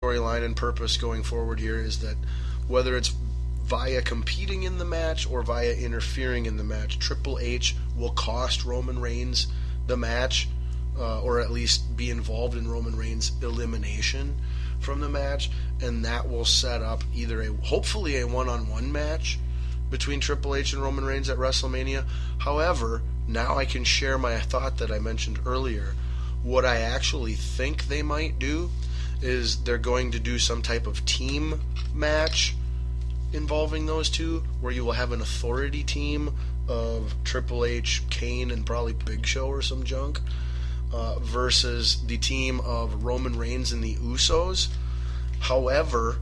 storyline and purpose going forward here is that whether it's via competing in the match or via interfering in the match, Triple H will cost Roman Reigns the match, or at least be involved in Roman Reigns' elimination from the match, and that will set up either hopefully a one-on-one match between Triple H and Roman Reigns at WrestleMania. However, now I can share my thought that I mentioned earlier. What I actually think they might do is they're going to do some type of team match involving those two, where you will have an authority team of Triple H, Kane, and probably Big Show or some junk, versus the team of Roman Reigns and the Usos. However,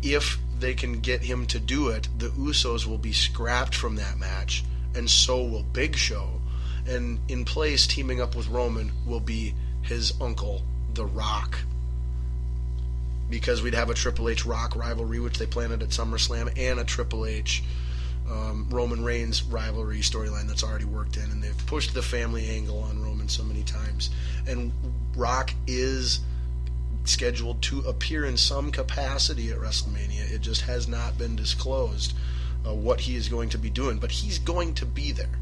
if they can get him to do it, the Usos will be scrapped from that match, and so will Big Show. And in place, teaming up with Roman, will be his uncle, The Rock. Because we'd have a Triple H Rock rivalry, which they planted at SummerSlam, and a Triple H Roman Reigns rivalry storyline that's already worked in, and they've pushed the family angle on Roman so many times. And Rock is scheduled to appear in some capacity at WrestleMania. It just has not been disclosed what he is going to be doing, but he's going to be there.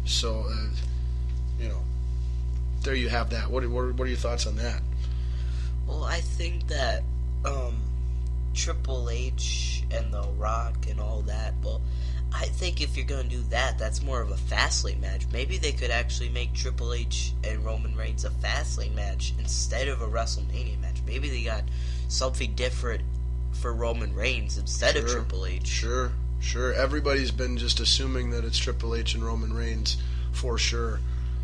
So, there you have that. What are your thoughts on that? Well, I think that Triple H and The Rock and all that, well, I think if you're going to do that, that's more of a Fastlane match. Maybe they could actually make Triple H and Roman Reigns a Fastlane match instead of a WrestleMania match. Maybe they got something different for Roman Reigns instead of Triple H. Sure. Everybody's been just assuming that it's Triple H and Roman Reigns for sure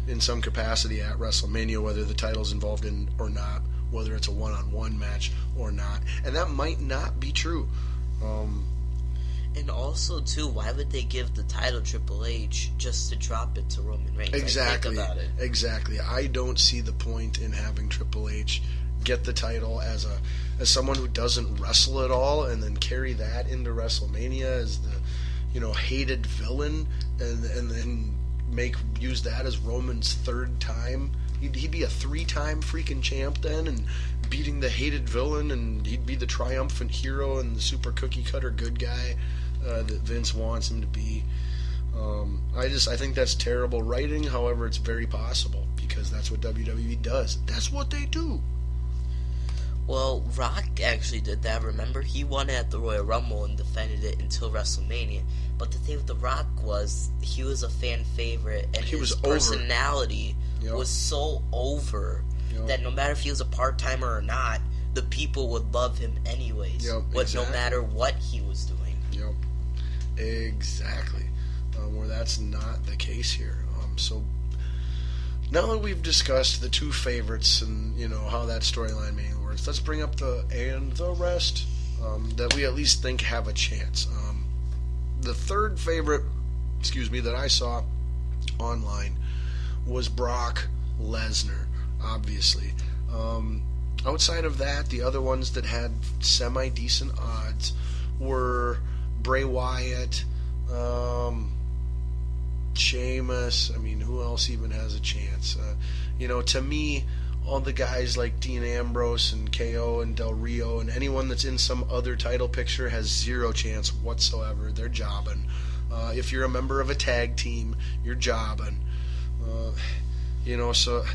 in some capacity at WrestleMania, whether the title's involved in or not, whether it's a one-on-one match or not. And that might not be true. And also, too, why would they give the title Triple H just to drop it to Roman Reigns? Exactly. Think about it. Exactly. I don't see the point in having Triple H get the title as someone who doesn't wrestle at all, and then carry that into WrestleMania as the hated villain, and then use that as Roman's third time. He'd be a 3-time freaking champ then, and beating the hated villain, and he'd be the triumphant hero and the super cookie cutter good guy that Vince wants him to be. I think that's terrible writing. However, it's very possible, because that's what WWE does. That's what they do. Well, Rock actually did that. Remember, he won at the Royal Rumble and defended it until WrestleMania. But the thing with The Rock was he was a fan favorite, and his personality was so over that no matter if he was a part-timer or not, the people would love him anyways. No matter what he was doing. Exactly. Where that's not the case here. So now that we've discussed the two favorites and how that storyline mainly works, let's bring up the rest that we at least think have a chance. The third favorite, that I saw online was Brock Lesnar, obviously. Outside of that, the other ones that had semi-decent odds were Bray Wyatt, Sheamus. Who else even has a chance? To me, all the guys like Dean Ambrose and KO and Del Rio and anyone that's in some other title picture has zero chance whatsoever. They're jobbing. If you're a member of a tag team, you're jobbing. So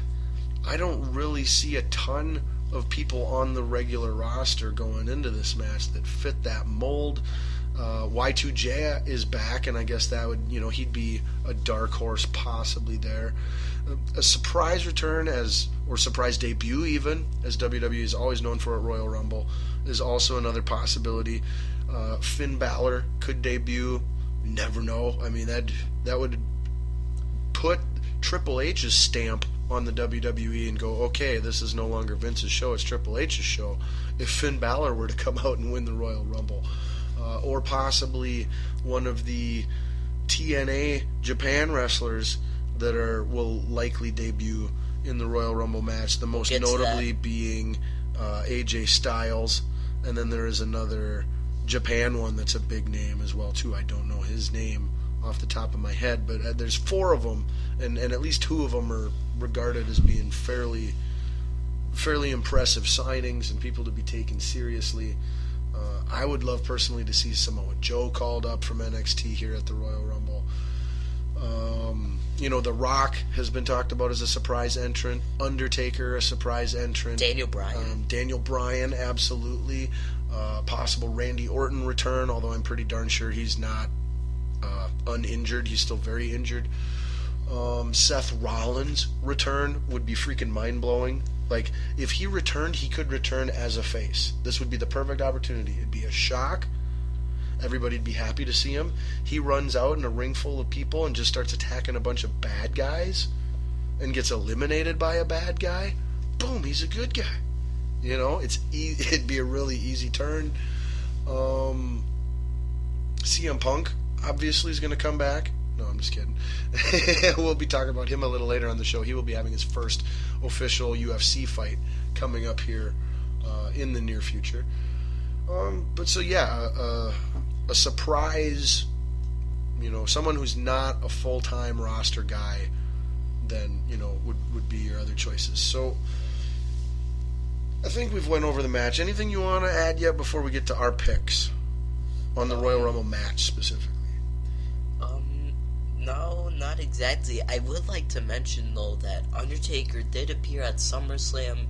I don't really see a ton of people on the regular roster going into this match that fit that mold. Y2J is back, and I guess that would, he'd be a dark horse possibly there. A surprise return or surprise debut even, as WWE is always known for at Royal Rumble, is also another possibility. Finn Balor could debut. Never know. That would put Triple H's stamp on the WWE and go, okay, this is no longer Vince's show, it's Triple H's show, if Finn Balor were to come out and win the Royal Rumble. Or possibly one of the TNA Japan wrestlers that will likely debut in the Royal Rumble match, the most notably being AJ Styles, and then there is another Japan one that's a big name as well too. I don't know his name off the top of my head, but there's 4 of them, and at least 2 of them are regarded as being fairly fairly impressive signings and people to be taken seriously. I would love personally to see Samoa Joe called up from NXT here at the Royal Rumble. The Rock has been talked about as a surprise entrant. Undertaker, a surprise entrant. Daniel Bryan, absolutely. Possible Randy Orton return, although I'm pretty darn sure he's not uninjured. He's still very injured. Seth Rollins return would be freaking mind-blowing. Like, if he returned, he could return as a face. This would be the perfect opportunity. It'd be a shock. Everybody'd be happy to see him. He runs out in a ring full of people and just starts attacking a bunch of bad guys and gets eliminated by a bad guy. Boom, he's a good guy. It'd be a really easy turn. CM Punk obviously is going to come back. No, I'm just kidding. We'll be talking about him a little later on the show. He will be having his first official UFC fight coming up here in the near future. A surprise, someone who's not a full-time roster guy, then, would be your other choices. So, I think we've went over the match. Anything you want to add yet before we get to our picks on the Royal Rumble match specifically? No, not exactly. I would like to mention, though, that Undertaker did appear at SummerSlam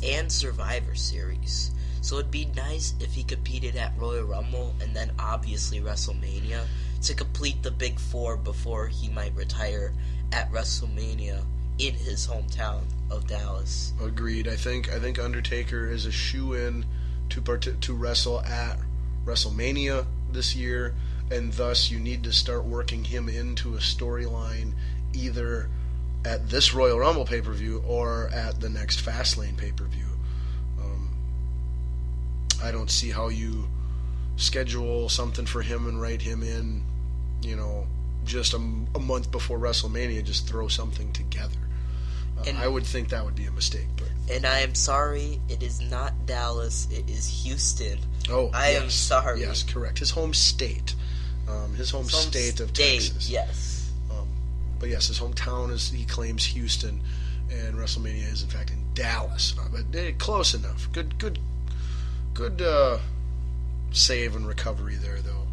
and Survivor Series. So it'd be nice if he competed at Royal Rumble and then obviously WrestleMania to complete the big four before he might retire at WrestleMania in his hometown of Dallas. Agreed. I think Undertaker is a shoo-in to wrestle at WrestleMania this year, and thus you need to start working him into a storyline either at this Royal Rumble pay-per-view or at the next Fastlane pay-per-view. I don't see how you schedule something for him and write him in, just a month before WrestleMania, just throw something together. I would think that would be a mistake. And I am sorry, it is not Dallas, it is Houston. Oh, I am sorry. Yes, correct. His home state. His home state of Texas. Yes. But yes, his hometown is, he claims, Houston, and WrestleMania is in fact in Dallas. But close enough. Good save and recovery there, though.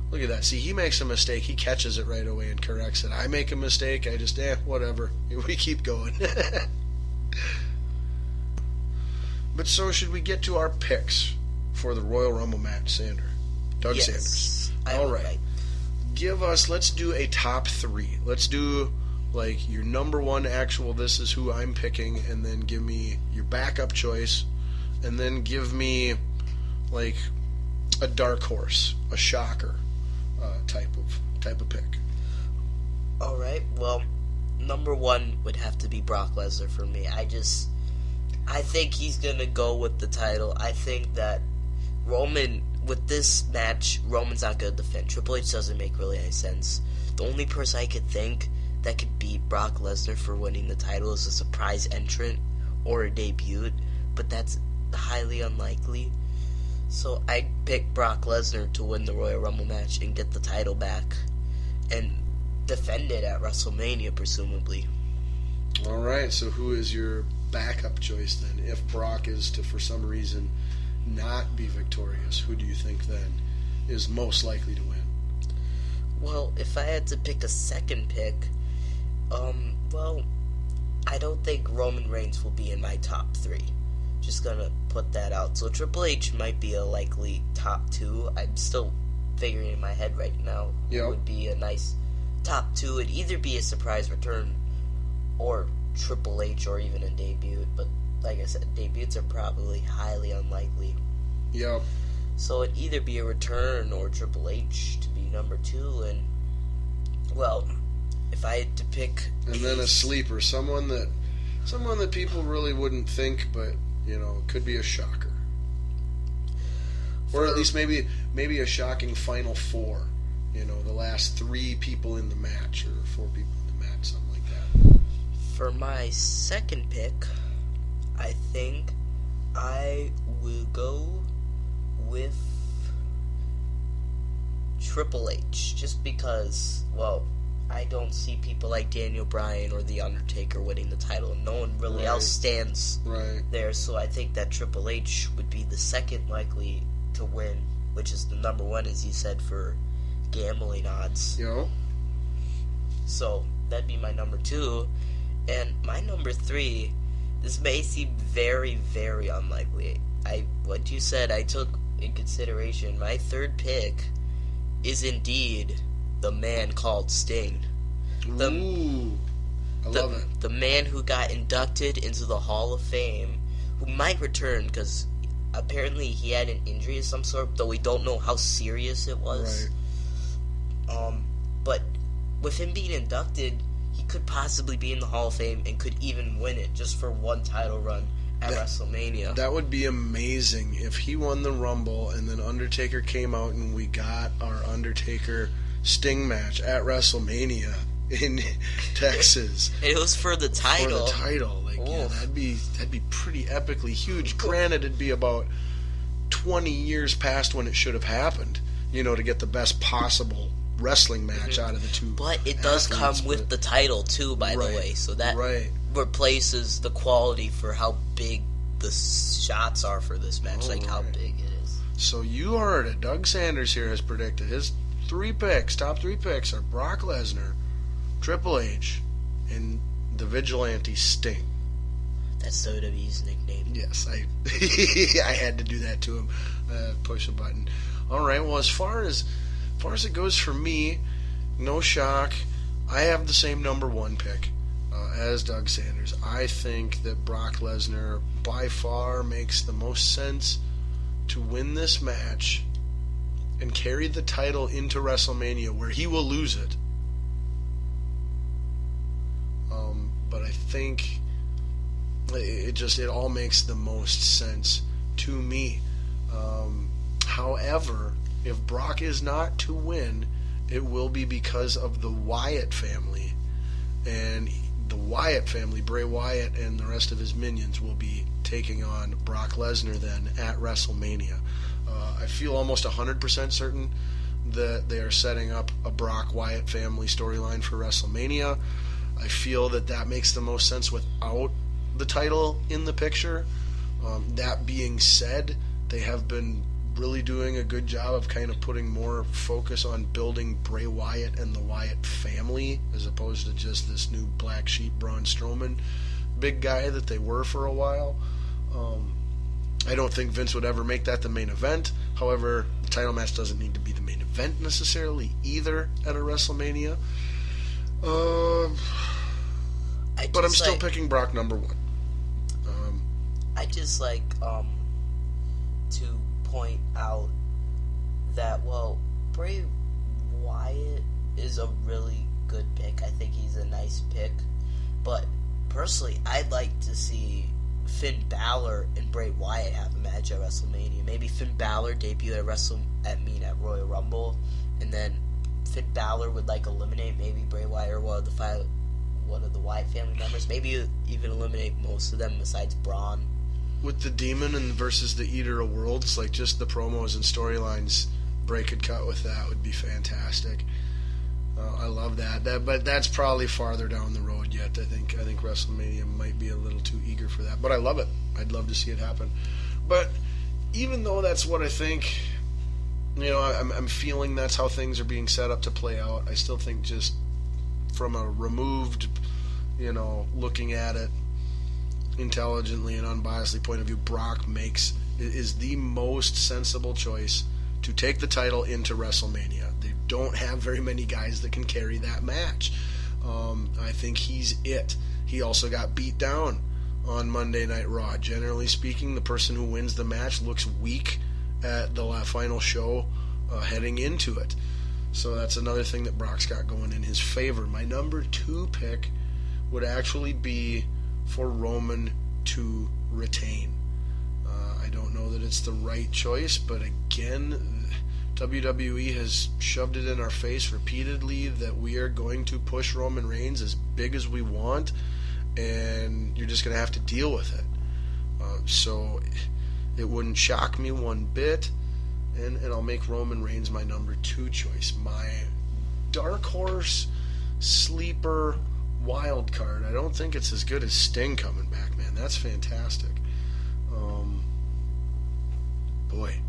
Look at that. See, he makes a mistake. He catches it right away and corrects it. I make a mistake. I just, whatever. We keep going. But so, should we get to our picks for the Royal Rumble match, Sander? Doug Sanders. All right. Let's do a top three. Let's do, your number one actual, this is who I'm picking, and then give me your backup choice, and then give me, a dark horse, a shocker type of pick. All right. Well, number one would have to be Brock Lesnar for me. I think he's gonna go with the title. I think that with this match, Roman's not gonna defend. Triple H doesn't make really any sense. The only person I could think that could beat Brock Lesnar for winning the title is a surprise entrant or a debut, but that's highly unlikely. So I'd pick Brock Lesnar to win the Royal Rumble match and get the title back and defend it at WrestleMania, presumably. All right, so who is your backup choice then? If Brock is to, for some reason, not be victorious, who do you think then is most likely to win? Well, if I had to pick a second pick, I don't think Roman Reigns will be in my top three. Just gonna put that out. So Triple H might be a likely top two. I'm still figuring in my head right now who would be a nice top two. It'd either be a surprise return or Triple H or even a debut. But like I said, debuts are probably highly unlikely. Yep. So it'd either be a return or Triple H to be number two. And, well, if I had to pick... And then a sleeper. Someone that people really wouldn't think, but... could be a shocker. Or at least maybe a shocking final four. The last three people in the match, or four people in the match, something like that. For my second pick, I think I will go with Triple H. Just because, I don't see people like Daniel Bryan or The Undertaker winning the title. No one really else stands there, so I think that Triple H would be the second likely to win, which is the number one, as you said, for gambling odds. Yeah. So that'd be my number 2. And my number 3, this may seem very, very unlikely. What you said, I took in consideration. My third pick is indeed the man called Sting. Ooh, I love it. The man who got inducted into the Hall of Fame, who might return because apparently he had an injury of some sort, though we don't know how serious it was. Right. But with him being inducted, he could possibly be in the Hall of Fame and could even win it just for one title run at WrestleMania. That would be amazing if he won the Rumble and then Undertaker came out and we got our Undertaker Sting match at WrestleMania in Texas. It was for the title. For the title. Like, yeah, that'd be pretty epically huge. Granted, it'd be about 20 years past when it should have happened, to get the best possible wrestling match out of the two. But it does come with the title, too, by the way. So that replaces the quality for how big the shots are for this match, how big it is. So you heard it. Doug Sanders here has predicted his top 3 picks are Brock Lesnar, Triple H, and the Vigilante Sting. That's WWE's nickname. Yes, I I had to do that to him. Push a button. All right. Well, as far as it goes for me, no shock. I have the same number 1 pick as Doug Sanders. I think that Brock Lesnar by far makes the most sense to win this match and carry the title into WrestleMania, where he will lose it. But I think it all makes the most sense to me. However, if Brock is not to win, it will be because of the Wyatt family. And the Wyatt family, Bray Wyatt and the rest of his minions, will be taking on Brock Lesnar then at WrestleMania. I feel almost 100% certain that they are setting up a Brock Wyatt family storyline for WrestleMania. I feel that makes the most sense without the title in the picture. That being said, they have been really doing a good job of kind of putting more focus on building Bray Wyatt and the Wyatt family, as opposed to just this new black sheep Braun Strowman big guy that they were for a while. I don't think Vince would ever make that the main event. However, the title match doesn't need to be the main event necessarily either at a WrestleMania. But I'm still picking Brock number 1. I just like to point out that, Bray Wyatt is a really good pick. I think he's a nice pick. But personally, I'd like to see Finn Balor and Bray Wyatt have a match at WrestleMania. Maybe Finn Balor debut at Royal Rumble, and then Finn Balor would eliminate maybe Bray Wyatt or one of the Wyatt family members. Maybe even eliminate most of them besides Braun. With the Demon versus the Eater of Worlds, just the promos and storylines Bray could cut with that would be fantastic. I love that. But that's probably farther down the road yet. I think WrestleMania might be a little too eager for that. But I love it. I'd love to see it happen. But even though that's what I think, I'm feeling that's how things are being set up to play out, I still think just from a removed, looking at it intelligently and unbiasedly point of view, Brock is the most sensible choice to take the title into WrestleMania. They don't have very many guys that can carry that match. I think he's it. He also got beat down on Monday Night Raw. Generally speaking, the person who wins the match looks weak at the final show heading into it. So that's another thing that Brock's got going in his favor. My number 2 pick would actually be for Roman to retain. I don't know that it's the right choice, but again, WWE has shoved it in our face repeatedly that we are going to push Roman Reigns as big as we want, and you're just going to have to deal with it. So it wouldn't shock me one bit, and I'll make Roman Reigns my number 2 choice. My dark horse sleeper wild card. I don't think it's as good as Sting coming back, man. That's fantastic. Boy,